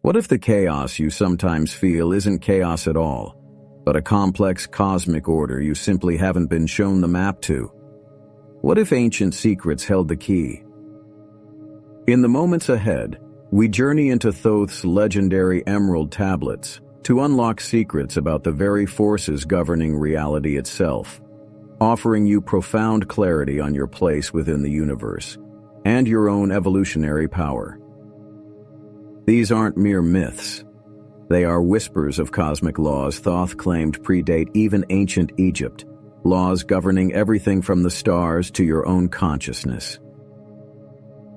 What if the chaos you sometimes feel isn't chaos at all, but a complex cosmic order you simply haven't been shown the map to? What if ancient secrets held the key? In the moments ahead, we journey into Thoth's legendary Emerald Tablets to unlock secrets about the very forces governing reality itself, offering you profound clarity on your place within the universe and your own evolutionary power. These aren't mere myths. They are whispers of cosmic laws Thoth claimed predate even ancient Egypt, laws governing everything from the stars to your own consciousness.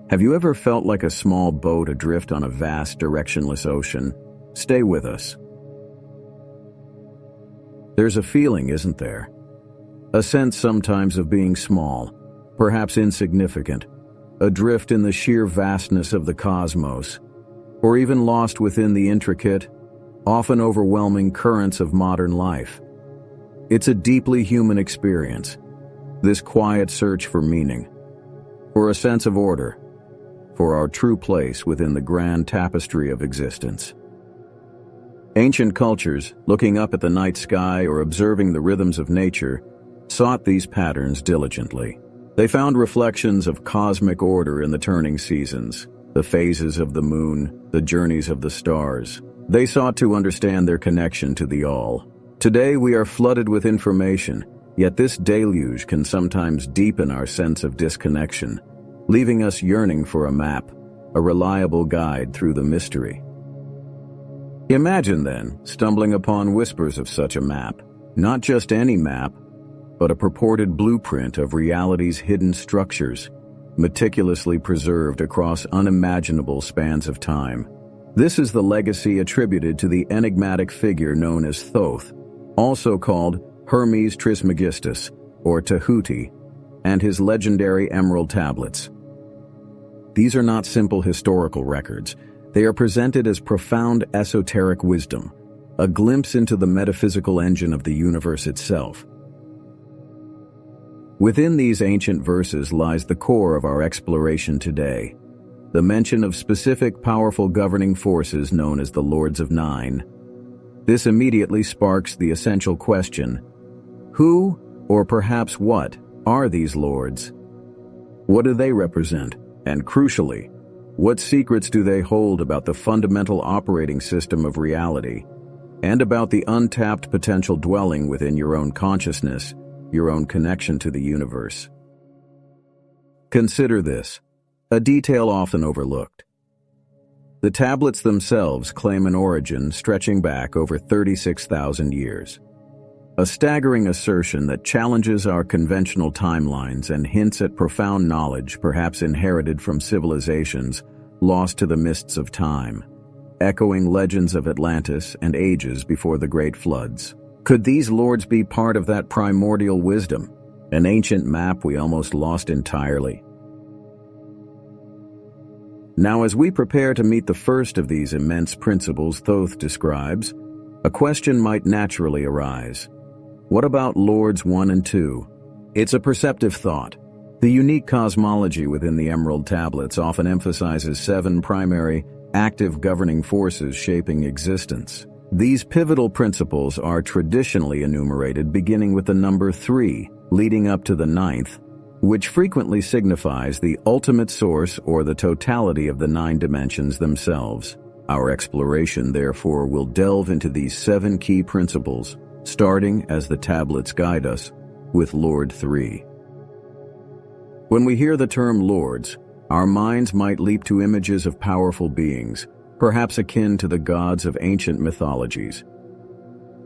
Have you ever felt like a small boat adrift on a vast, directionless ocean? Stay with us. There's a feeling, isn't there? A sense sometimes of being small, perhaps insignificant, adrift in the sheer vastness of the cosmos, or even lost within the intricate, often overwhelming currents of modern life. It's a deeply human experience, this quiet search for meaning, for a sense of order, for our true place within the grand tapestry of existence. Ancient cultures, looking up at the night sky or observing the rhythms of nature, sought these patterns diligently. They found reflections of cosmic order in the turning seasons, the phases of the moon, the journeys of the stars. They sought to understand their connection to the all. Today we are flooded with information, yet this deluge can sometimes deepen our sense of disconnection, leaving us yearning for a map, a reliable guide through the mystery. Imagine then stumbling upon whispers of such a map, not just any map, but a purported blueprint of reality's hidden structures, meticulously preserved across unimaginable spans of time. This is the legacy attributed to the enigmatic figure known as Thoth, also called Hermes Trismegistus or Tehuti, and his legendary Emerald Tablets. These are not simple historical records. They are presented as profound esoteric wisdom, a glimpse into the metaphysical engine of the universe itself. Within these ancient verses lies the core of our exploration today, the mention of specific powerful governing forces known as the Lords of Nine. This immediately sparks the essential question: who, or perhaps what, are these lords? What do they represent? And crucially, what secrets do they hold about the fundamental operating system of reality, and about the untapped potential dwelling within your own consciousness, your own connection to the universe? Consider this, a detail often overlooked. The tablets themselves claim an origin stretching back over 36,000 years. A staggering assertion that challenges our conventional timelines and hints at profound knowledge perhaps inherited from civilizations lost to the mists of time, echoing legends of Atlantis and ages before the great floods. Could these lords be part of that primordial wisdom, an ancient map we almost lost entirely? Now, as we prepare to meet the first of these immense principles Thoth describes, a question might naturally arise. What about Lords 1 and 2? It's a perceptive thought. The unique cosmology within the Emerald Tablets often emphasizes 7 primary, active governing forces shaping existence. These pivotal principles are traditionally enumerated beginning with the number 3, leading up to the 9th, which frequently signifies the ultimate source or the totality of the 9 dimensions themselves. Our exploration, therefore, will delve into these 7 key principles, starting, as the tablets guide us, with Lord 3. When we hear the term lords, our minds might leap to images of powerful beings, perhaps akin to the gods of ancient mythologies.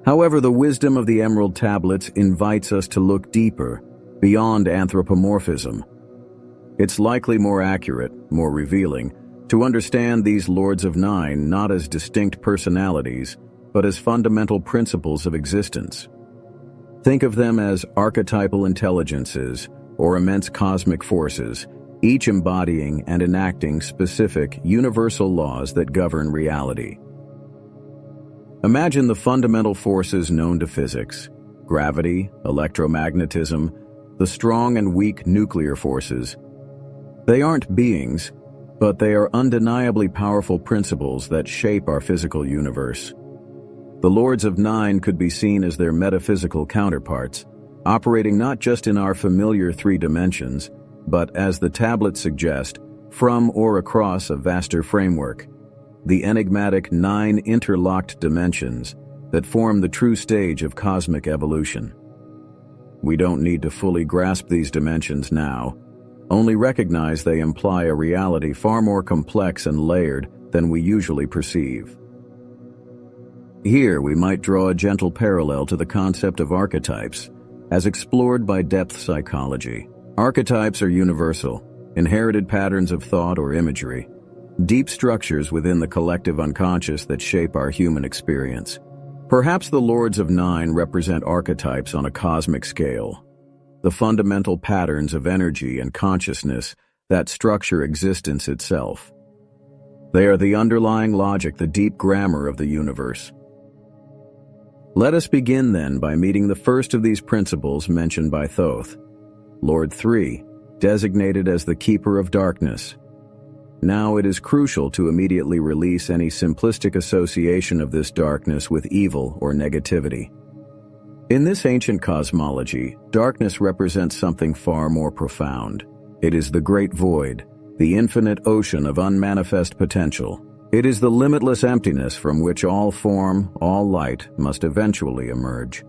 However, the wisdom of the Emerald Tablets invites us to look deeper, beyond anthropomorphism. It's likely more accurate, more revealing, to understand these Lords of Nine not as distinct personalities, but as fundamental principles of existence. Think of them as archetypal intelligences or immense cosmic forces, each embodying and enacting specific, universal laws that govern reality. Imagine the fundamental forces known to physics: gravity, electromagnetism, the strong and weak nuclear forces. They aren't beings, but they are undeniably powerful principles that shape our physical universe. The Lords of Nine could be seen as their metaphysical counterparts, operating not just in our familiar three dimensions, but, as the tablets suggest, from or across a vaster framework, the enigmatic 9 interlocked dimensions that form the true stage of cosmic evolution. We don't need to fully grasp these dimensions now, only recognize they imply a reality far more complex and layered than we usually perceive. Here we might draw a gentle parallel to the concept of archetypes, as explored by depth psychology. Archetypes are universal, inherited patterns of thought or imagery, deep structures within the collective unconscious that shape our human experience. Perhaps the Lords of Nine represent archetypes on a cosmic scale, the fundamental patterns of energy and consciousness that structure existence itself. They are the underlying logic, the deep grammar of the universe. Let us begin then by meeting the first of these principles mentioned by Thoth, Lord 3, designated as the Keeper of Darkness. Now it is crucial to immediately release any simplistic association of this darkness with evil or negativity. In this ancient cosmology, darkness represents something far more profound. It is the great void, the infinite ocean of unmanifest potential. It is the limitless emptiness from which all form, all light must eventually emerge.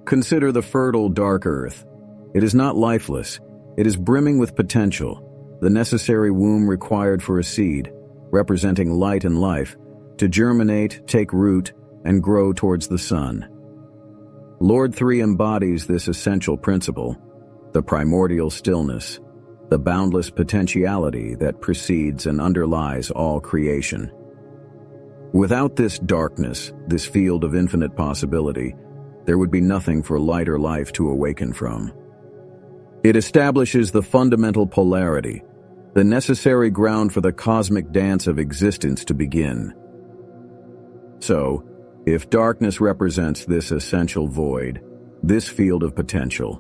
Consider the fertile dark earth. It is not lifeless. It is brimming with potential, the necessary womb required for a seed, representing light and life, to germinate, take root, and grow towards the sun. Lord 3 embodies this essential principle, the primordial stillness, the boundless potentiality that precedes and underlies all creation. Without this darkness, this field of infinite possibility, there would be nothing for light or life to awaken from. It establishes the fundamental polarity, the necessary ground for the cosmic dance of existence to begin. So, if darkness represents this essential void, this field of potential,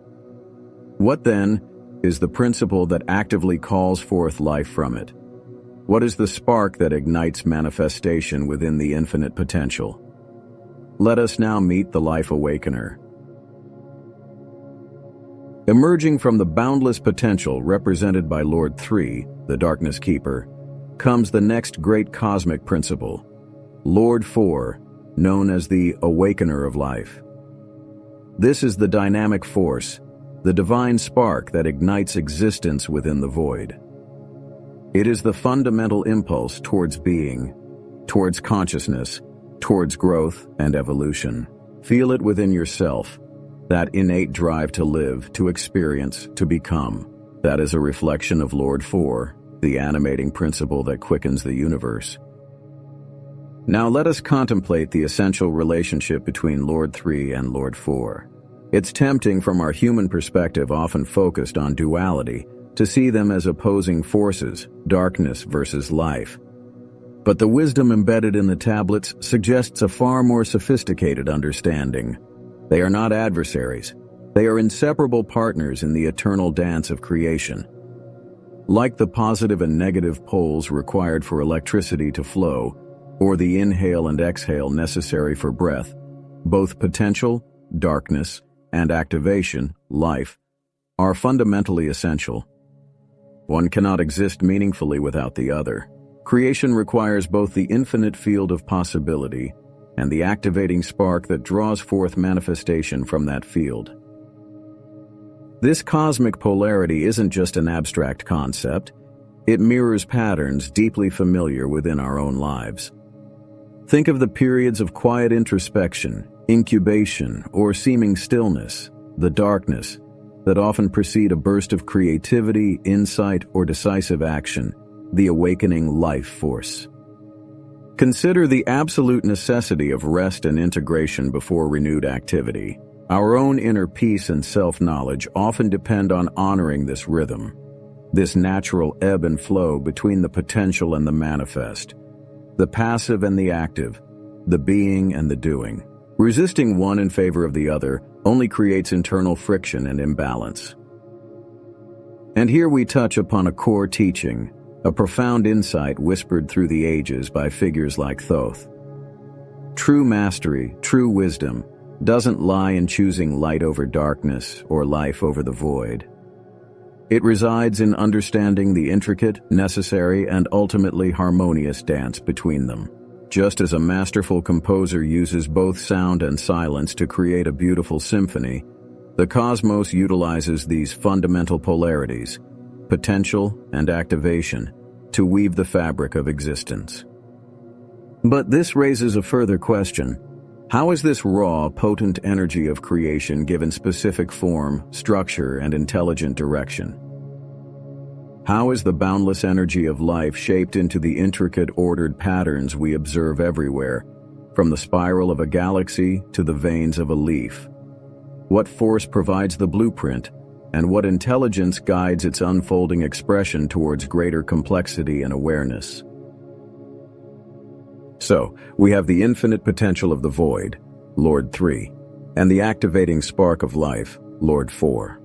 what then is the principle that actively calls forth life from it? What is the spark that ignites manifestation within the infinite potential? Let us now meet the Life Awakener. Emerging from the boundless potential represented by Lord 3, the Darkness Keeper, comes the next great cosmic principle, Lord 4, known as the Awakener of Life. This is the dynamic force, the divine spark that ignites existence within the void. It is the fundamental impulse towards being, towards consciousness, towards growth and evolution. Feel it within yourself, that innate drive to live, to experience, to become. That is a reflection of Lord 4, the animating principle that quickens the universe. Now let us contemplate the essential relationship between Lord 3 and Lord 4. It's tempting from our human perspective, often focused on duality, to see them as opposing forces, darkness versus life. But the wisdom embedded in the tablets suggests a far more sophisticated understanding. They are not adversaries. They are inseparable partners in the eternal dance of creation. Like the positive and negative poles required for electricity to flow, or the inhale and exhale necessary for breath, both potential, darkness, and activation, life, are fundamentally essential. One cannot exist meaningfully without the other. Creation requires both the infinite field of possibility and the activating spark that draws forth manifestation from that field. This cosmic polarity isn't just an abstract concept. It mirrors patterns deeply familiar within our own lives. Think of the periods of quiet introspection, incubation, or seeming stillness, the darkness, that often precede a burst of creativity, insight, or decisive action, the awakening life force. Consider the absolute necessity of rest and integration before renewed activity. Our own inner peace and self-knowledge often depend on honoring this rhythm, this natural ebb and flow between the potential and the manifest, the passive and the active, the being and the doing. Resisting one in favor of the other only creates internal friction and imbalance. And here we touch upon a core teaching, a profound insight whispered through the ages by figures like Thoth. True mastery, true wisdom, doesn't lie in choosing light over darkness or life over the void. It resides in understanding the intricate, necessary, and ultimately harmonious dance between them. Just as a masterful composer uses both sound and silence to create a beautiful symphony, the cosmos utilizes these fundamental polarities, potential and activation, to weave the fabric of existence. But this raises a further question. How is this raw, potent energy of creation given specific form, structure, and intelligent direction? How is the boundless energy of life shaped into the intricate, ordered patterns we observe everywhere, from the spiral of a galaxy to the veins of a leaf? What force provides the blueprint, and what intelligence guides its unfolding expression towards greater complexity and awareness? So, we have the infinite potential of the void, Lord 3, and the activating spark of life, Lord 4.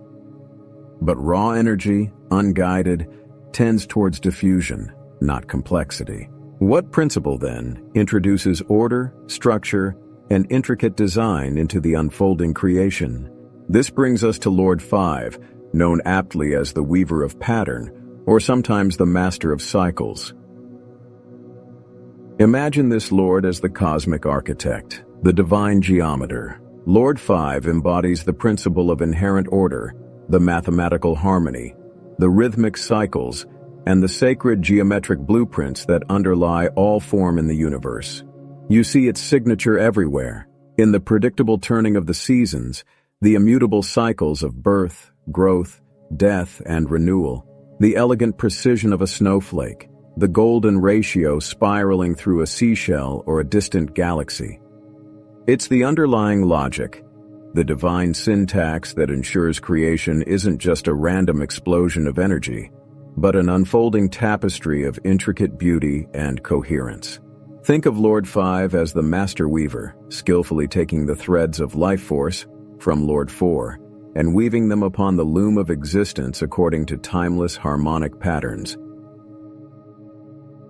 But raw energy, unguided, tends towards diffusion, not complexity. What principle, then, introduces order, structure, and intricate design into the unfolding creation? This brings us to Lord 5, known aptly as the Weaver of Pattern, or sometimes the Master of Cycles. Imagine this Lord as the cosmic architect, the divine geometer. Lord 5 embodies the principle of inherent order, the mathematical harmony, the rhythmic cycles, and the sacred geometric blueprints that underlie all form in the universe. You see its signature everywhere, in the predictable turning of the seasons, the immutable cycles of birth, growth, death, and renewal, the elegant precision of a snowflake, the golden ratio spiraling through a seashell or a distant galaxy. It's the underlying logic, the divine syntax that ensures creation isn't just a random explosion of energy, but an unfolding tapestry of intricate beauty and coherence. Think of Lord 5 as the master weaver, skillfully taking the threads of life force from Lord 4 and weaving them upon the loom of existence according to timeless harmonic patterns.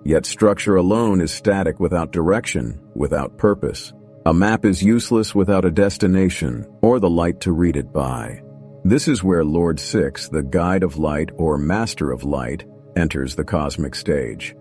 Yet structure alone is static without direction, without purpose. A map is useless without a destination or the light to read it by. This is where Lord 6, the Guide of Light or Master of Light, enters the cosmic stage.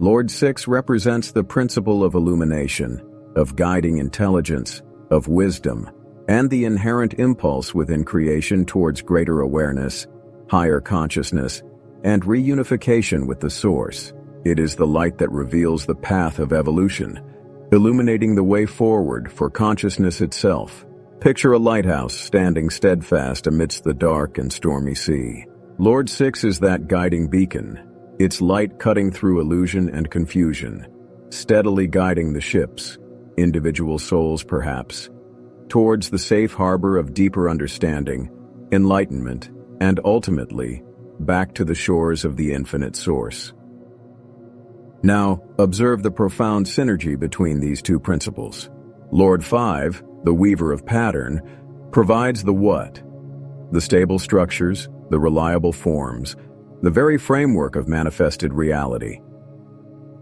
Lord 6 represents the principle of illumination, of guiding intelligence, of wisdom, and the inherent impulse within creation towards greater awareness, higher consciousness, and reunification with the Source. It is the light that reveals the path of evolution, illuminating the way forward for consciousness itself. Picture a lighthouse standing steadfast amidst the dark and stormy sea. Lord 6 is that guiding beacon, its light cutting through illusion and confusion, steadily guiding the ships, individual souls perhaps, towards the safe harbor of deeper understanding, enlightenment, and ultimately, back to the shores of the infinite Source. Now, observe the profound synergy between these two principles. Lord 5, the Weaver of Pattern, provides the what? The stable structures, the reliable forms, the very framework of manifested reality.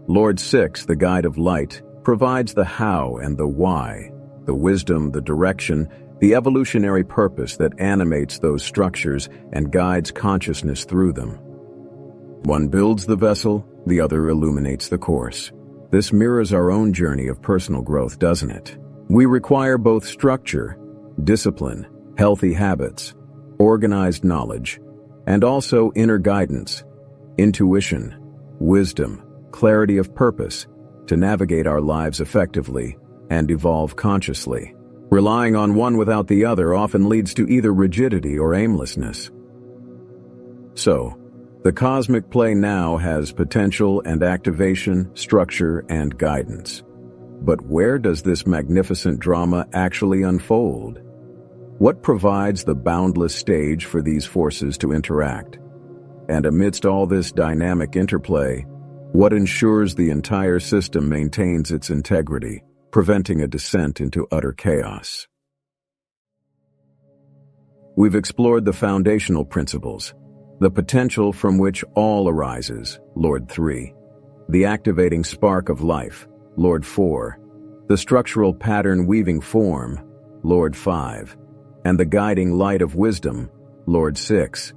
Lord 6, the Guide of Light, provides the how and the why, the wisdom, the direction, the evolutionary purpose that animates those structures and guides consciousness through them. One builds the vessel, the other illuminates the course. This mirrors our own journey of personal growth, doesn't it? We require both structure, discipline, healthy habits, organized knowledge, and also inner guidance, intuition, wisdom, clarity of purpose to navigate our lives effectively and evolve consciously. Relying on one without the other often leads to either rigidity or aimlessness. So, the cosmic play now has potential and activation, structure, and guidance. But where does this magnificent drama actually unfold? What provides the boundless stage for these forces to interact? And amidst all this dynamic interplay, what ensures the entire system maintains its integrity, preventing a descent into utter chaos? We've explored the foundational principles, the potential from which all arises, Lord 3, the activating spark of life, Lord 4, the structural pattern weaving form, Lord 5, and the guiding light of wisdom, Lord 6.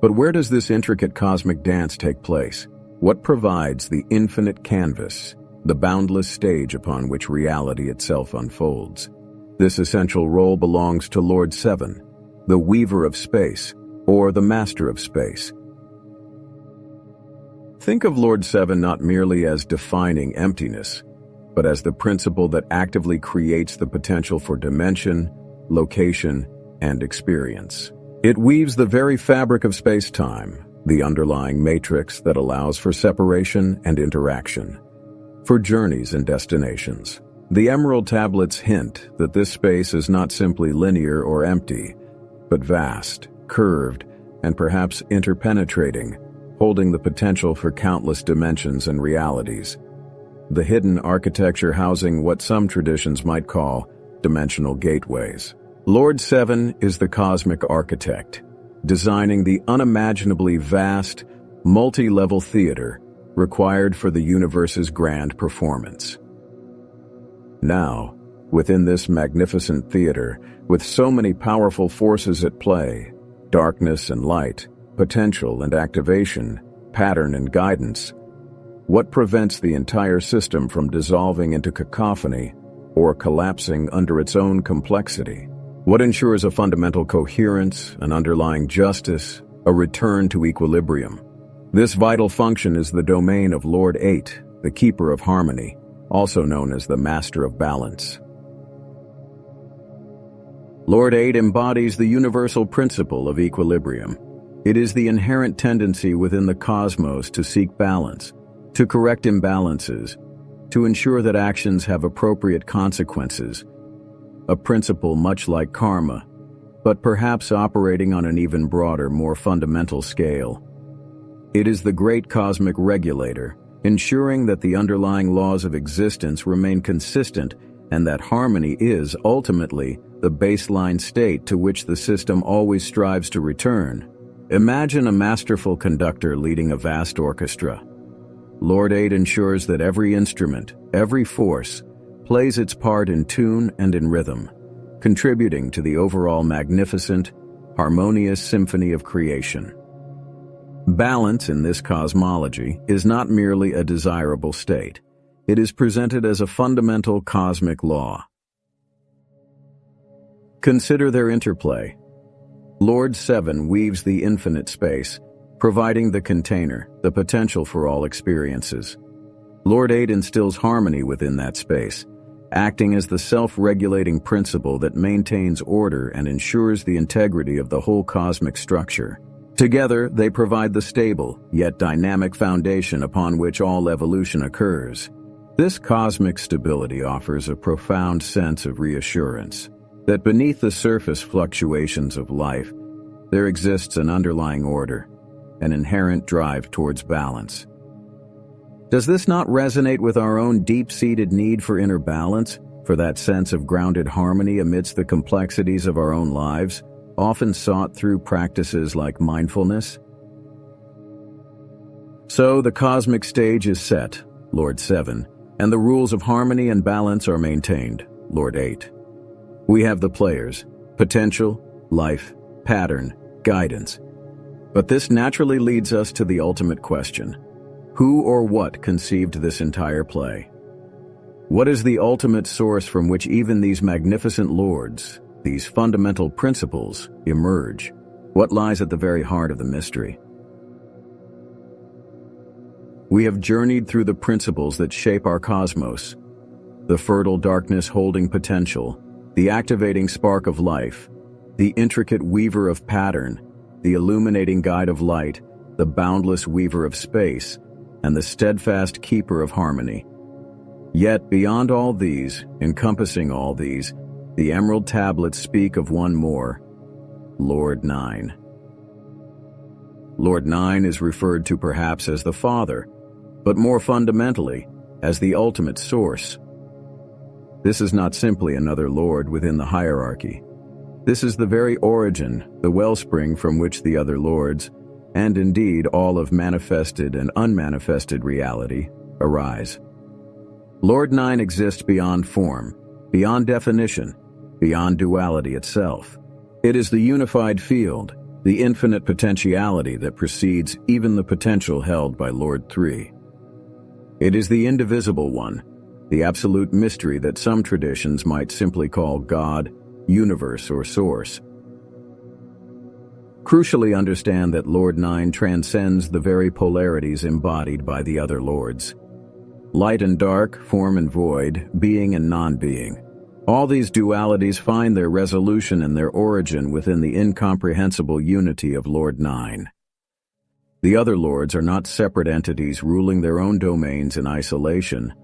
But where does this intricate cosmic dance take place? What provides the infinite canvas, the boundless stage upon which reality itself unfolds? This essential role belongs to Lord 7, the weaver of space, or the master of space. Think of Lord 7 not merely as defining emptiness, but as the principle that actively creates the potential for dimension, location, and experience. It weaves the very fabric of space-time, the underlying matrix that allows for separation and interaction, for journeys and destinations. The Emerald Tablets hint that this space is not simply linear or empty, but vast, curved, and perhaps interpenetrating, holding the potential for countless dimensions and realities. The hidden architecture housing what some traditions might call dimensional gateways. Lord 7 is the cosmic architect, designing the unimaginably vast, multi-level theater required for the universe's grand performance. Now, within this magnificent theater, with so many powerful forces at play, darkness and light, potential and activation, pattern and guidance, what prevents the entire system from dissolving into cacophony or collapsing under its own complexity? What ensures a fundamental coherence, an underlying justice, a return to equilibrium? This vital function is the domain of Lord 8, the keeper of harmony, also known as the master of balance. Lord 8 embodies the universal principle of equilibrium. It is the inherent tendency within the cosmos to seek balance, to correct imbalances, to ensure that actions have appropriate consequences, a principle much like karma, but perhaps operating on an even broader, more fundamental scale. It is the great cosmic regulator, ensuring that the underlying laws of existence remain consistent and that harmony is, ultimately, the baseline state to which the system always strives to return. Imagine a masterful conductor leading a vast orchestra. Lord 8 ensures that every instrument, every force, plays its part in tune and in rhythm, contributing to the overall magnificent, harmonious symphony of creation. Balance in this cosmology is not merely a desirable state. It is presented as a fundamental cosmic law. Consider their interplay. Lord 7 weaves the infinite space, providing the container, the potential for all experiences. Lord 8 instills harmony within that space, acting as the self-regulating principle that maintains order and ensures the integrity of the whole cosmic structure. Together, they provide the stable, yet dynamic foundation upon which all evolution occurs. This cosmic stability offers a profound sense of reassurance that beneath the surface fluctuations of life, there exists an underlying order, an inherent drive towards balance. Does this not resonate with our own deep-seated need for inner balance, for that sense of grounded harmony amidst the complexities of our own lives, often sought through practices like mindfulness? So the cosmic stage is set, Lord 7, and the rules of harmony and balance are maintained, Lord 8. We have the players, potential, life, pattern, guidance. But this naturally leads us to the ultimate question. Who or what conceived this entire play? What is the ultimate source from which even these magnificent lords, these fundamental principles, emerge? What lies at the very heart of the mystery? We have journeyed through the principles that shape our cosmos, the fertile darkness holding potential, the activating spark of life, the intricate weaver of pattern, the illuminating guide of light, the boundless weaver of space, and the steadfast keeper of harmony. Yet beyond all these, encompassing all these, the Emerald Tablets speak of one more, Lord 9. Lord 9 is referred to perhaps as the Father, but more fundamentally, as the ultimate source. This is not simply another Lord within the hierarchy. This is the very origin, the wellspring from which the other lords, and indeed all of manifested and unmanifested reality, arise. Lord Nine exists beyond form, beyond definition, beyond duality itself. It is the unified field, the infinite potentiality that precedes even the potential held by Lord Three. It is the indivisible one, the absolute mystery that some traditions might simply call God, universe, or source. Crucially, understand that Lord Nine transcends the very polarities embodied by the other lords. Light and dark, form and void, being and non-being. All these dualities find their resolution and their origin within the incomprehensible unity of Lord Nine. The other lords are not separate entities ruling their own domains in isolation.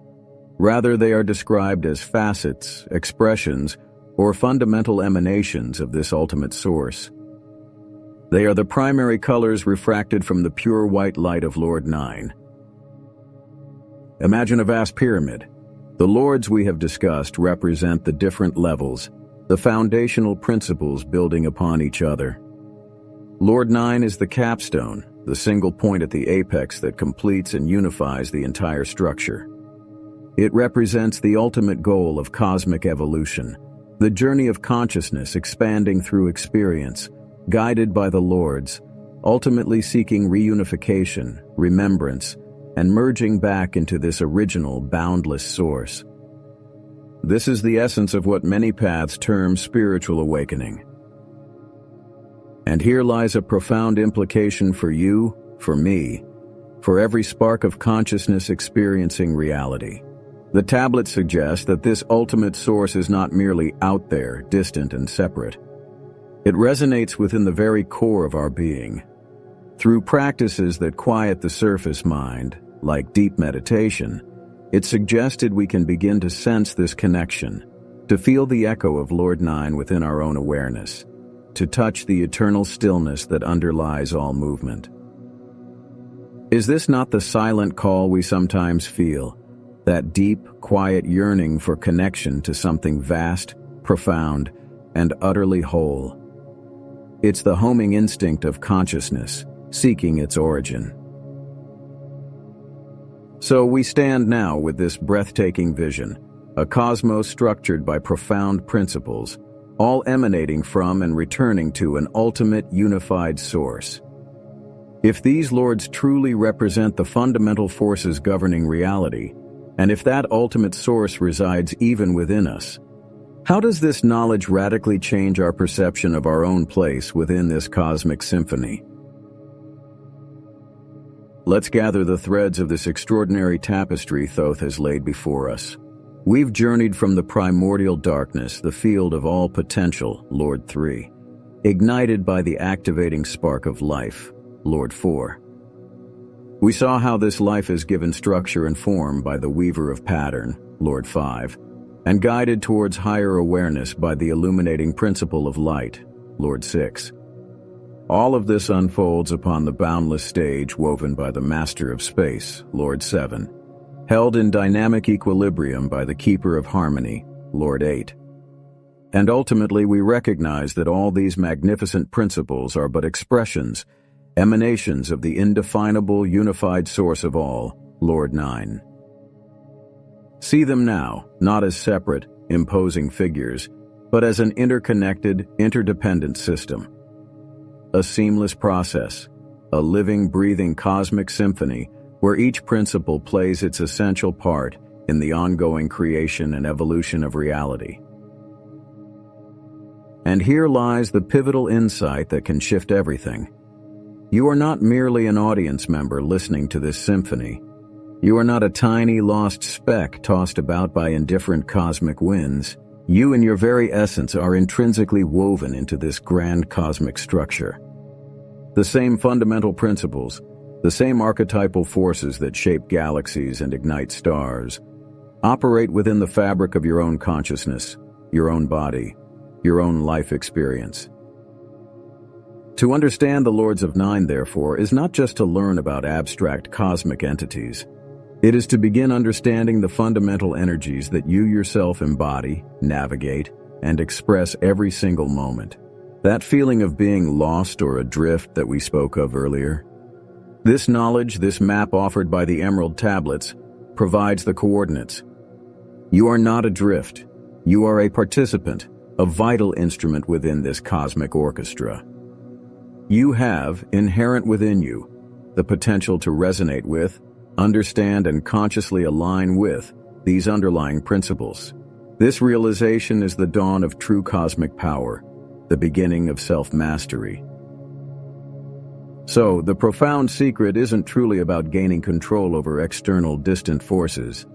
Rather, they are described as facets, expressions, or fundamental emanations of this ultimate source. They are the primary colors refracted from the pure white light of Lord Nine. Imagine a vast pyramid. The lords we have discussed represent the different levels, the foundational principles building upon each other. Lord Nine is the capstone, the single point at the apex that completes and unifies the entire structure. It represents the ultimate goal of cosmic evolution, the journey of consciousness expanding through experience, guided by the lords, ultimately seeking reunification, remembrance, and merging back into this original, boundless source. This is the essence of what many paths term spiritual awakening. And here lies a profound implication for you, for me, for every spark of consciousness experiencing reality. The tablets suggest that this ultimate source is not merely out there, distant and separate. It resonates within the very core of our being. Through practices that quiet the surface mind, like deep meditation, it suggested we can begin to sense this connection, to feel the echo of Lord Nine within our own awareness, to touch the eternal stillness that underlies all movement. Is this not the silent call we sometimes feel, that deep, quiet yearning for connection to something vast, profound, and utterly whole? It's the homing instinct of consciousness, seeking its origin. So we stand now with this breathtaking vision, a cosmos structured by profound principles, all emanating from and returning to an ultimate unified source. If these lords truly represent the fundamental forces governing reality, and if that ultimate source resides even within us, how does this knowledge radically change our perception of our own place within this cosmic symphony? Let's gather the threads of this extraordinary tapestry Thoth has laid before us. We've journeyed from the primordial darkness, the field of all potential, Lord Three, ignited by the activating spark of life, Lord Four. We saw how this life is given structure and form by the weaver of pattern, Lord Five, and guided towards higher awareness by the illuminating principle of light, Lord Six. All of this unfolds upon the boundless stage woven by the Master of Space, Lord Seven, held in dynamic equilibrium by the Keeper of Harmony, Lord Eight. And ultimately we recognize that all these magnificent principles are but expressions, emanations of the indefinable unified source of all, Lord Nine. See them now, not as separate, imposing figures, but as an interconnected, interdependent system. A seamless process, a living, breathing cosmic symphony where each principle plays its essential part in the ongoing creation and evolution of reality. And here lies the pivotal insight that can shift everything. You are not merely an audience member listening to this symphony. You are not a tiny lost speck tossed about by indifferent cosmic winds. You in your very essence are intrinsically woven into this grand cosmic structure. The same fundamental principles, the same archetypal forces that shape galaxies and ignite stars, operate within the fabric of your own consciousness, your own body, your own life experience. To understand the Lords of Nine, therefore, is not just to learn about abstract cosmic entities. It is to begin understanding the fundamental energies that you yourself embody, navigate, and express every single moment. That feeling of being lost or adrift that we spoke of earlier? This knowledge, this map offered by the Emerald Tablets, provides the coordinates. You are not adrift. You are a participant, a vital instrument within this cosmic orchestra. You have, inherent within you, the potential to resonate with, understand, and consciously align with these underlying principles. This realization is the dawn of true cosmic power, the beginning of self-mastery. So, the profound secret isn't truly about gaining control over external, distant forces.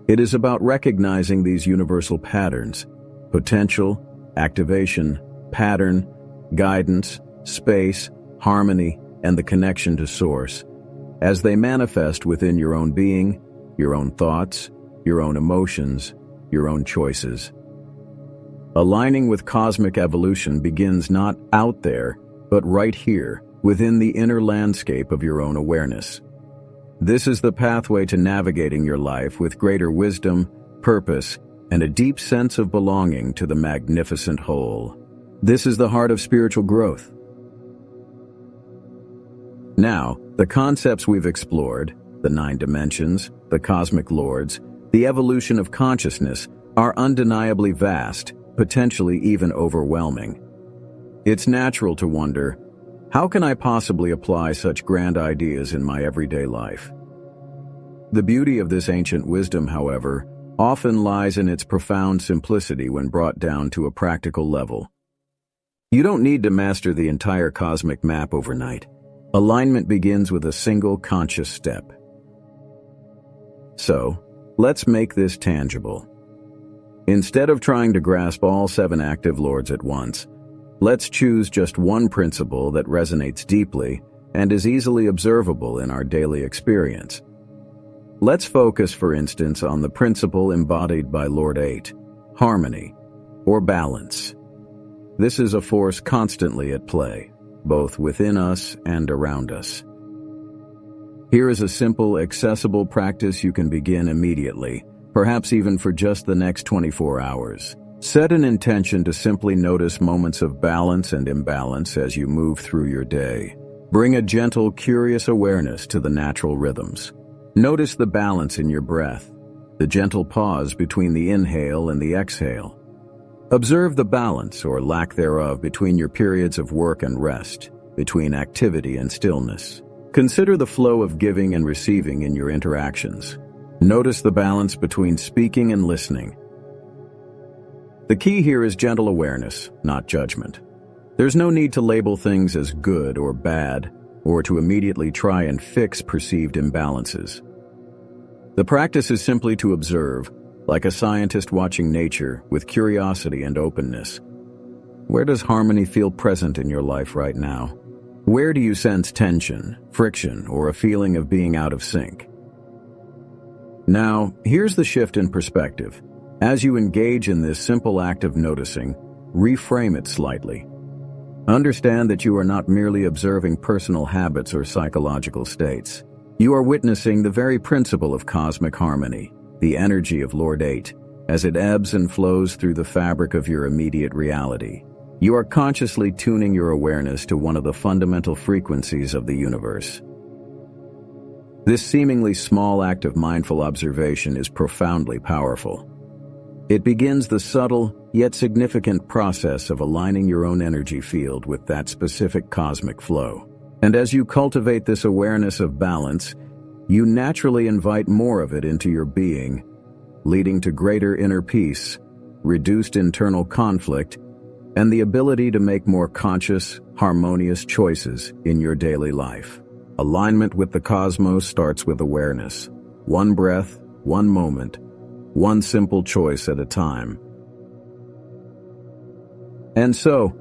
It is about recognizing these universal patterns: potential, activation, pattern, guidance, space, harmony, and the connection to source, as they manifest within your own being, your own thoughts, your own emotions, your own choices. Aligning with cosmic evolution begins not out there, but right here, within the inner landscape of your own awareness. This is the pathway to navigating your life with greater wisdom, purpose, and a deep sense of belonging to the magnificent whole. This is the heart of spiritual growth. Now, the concepts we've explored, the 9 dimensions, the cosmic lords, the evolution of consciousness, are undeniably vast, potentially even overwhelming. It's natural to wonder, how can I possibly apply such grand ideas in my everyday life? The beauty of this ancient wisdom, however, often lies in its profound simplicity when brought down to a practical level. You don't need to master the entire cosmic map overnight. Alignment begins with a single conscious step. So, let's make this tangible. Instead of trying to grasp all 7 active lords at once, let's choose just one principle that resonates deeply and is easily observable in our daily experience. Let's focus, for instance, on the principle embodied by Lord 8, harmony, or balance. This is a force constantly at play, both within us and around us. Here is a simple, accessible practice you can begin immediately, perhaps even for just the next 24 hours. Set an intention to simply notice moments of balance and imbalance as you move through your day. Bring a gentle, curious awareness to the natural rhythms. Notice the balance in your breath, the gentle pause between the inhale and the exhale. Observe the balance or lack thereof between your periods of work and rest, between activity and stillness. Consider the flow of giving and receiving in your interactions. Notice the balance between speaking and listening. The key here is gentle awareness, not judgment. There's no need to label things as good or bad, or to immediately try and fix perceived imbalances. The practice is simply to observe, like a scientist watching nature, with curiosity and openness. Where does harmony feel present in your life right now? Where do you sense tension, friction, or a feeling of being out of sync? Now, here's the shift in perspective. As you engage in this simple act of noticing, reframe it slightly. Understand that you are not merely observing personal habits or psychological states. You are witnessing the very principle of cosmic harmony, the energy of Lord 8, as it ebbs and flows through the fabric of your immediate reality. You are consciously tuning your awareness to one of the fundamental frequencies of the universe. This seemingly small act of mindful observation is profoundly powerful. It begins the subtle, yet significant process of aligning your own energy field with that specific cosmic flow. And as you cultivate this awareness of balance, you naturally invite more of it into your being, leading to greater inner peace, reduced internal conflict, and the ability to make more conscious, harmonious choices in your daily life. Alignment with the cosmos starts with awareness. One breath, one moment, one simple choice at a time. And so,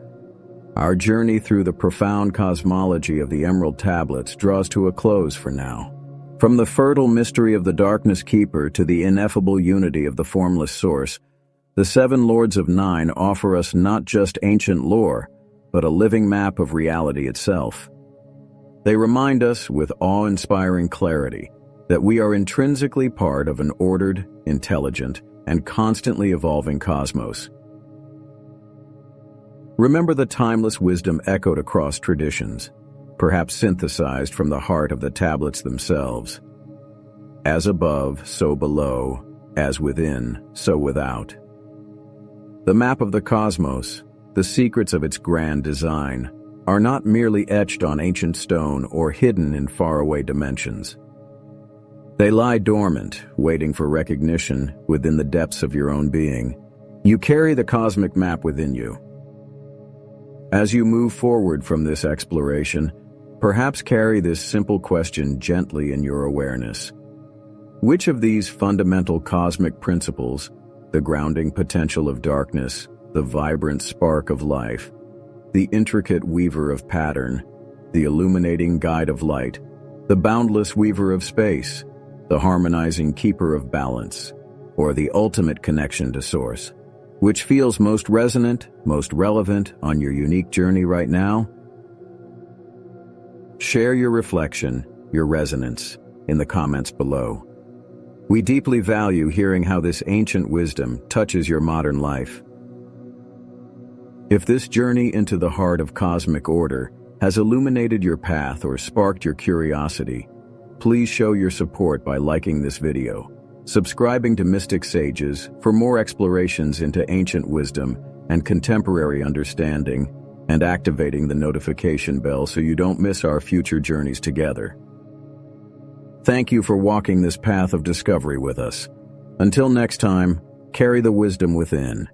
our journey through the profound cosmology of the Emerald Tablets draws to a close for now. From the fertile mystery of the Darkness Keeper to the ineffable unity of the formless Source, the 7 Lords of 9 offer us not just ancient lore, but a living map of reality itself. They remind us with awe-inspiring clarity that we are intrinsically part of an ordered, intelligent, and constantly evolving cosmos. Remember the timeless wisdom echoed across traditions, perhaps synthesized from the heart of the tablets themselves. As above, so below, as within, so without. The map of the cosmos, the secrets of its grand design, are not merely etched on ancient stone or hidden in faraway dimensions. They lie dormant, waiting for recognition within the depths of your own being. You carry the cosmic map within you. As you move forward from this exploration, perhaps carry this simple question gently in your awareness. Which of these fundamental cosmic principles, the grounding potential of darkness, the vibrant spark of life, the intricate weaver of pattern, the illuminating guide of light, the boundless weaver of space, the harmonizing keeper of balance, or the ultimate connection to source, which feels most resonant, most relevant on your unique journey right now? Share your reflection, your resonance, in the comments below. We deeply value hearing how this ancient wisdom touches your modern life. If this journey into the heart of cosmic order has illuminated your path or sparked your curiosity, please show your support by liking this video, subscribing to Mystic Sages for more explorations into ancient wisdom and contemporary understanding, and activating the notification bell so you don't miss our future journeys together. Thank you for walking this path of discovery with us. Until next time, carry the wisdom within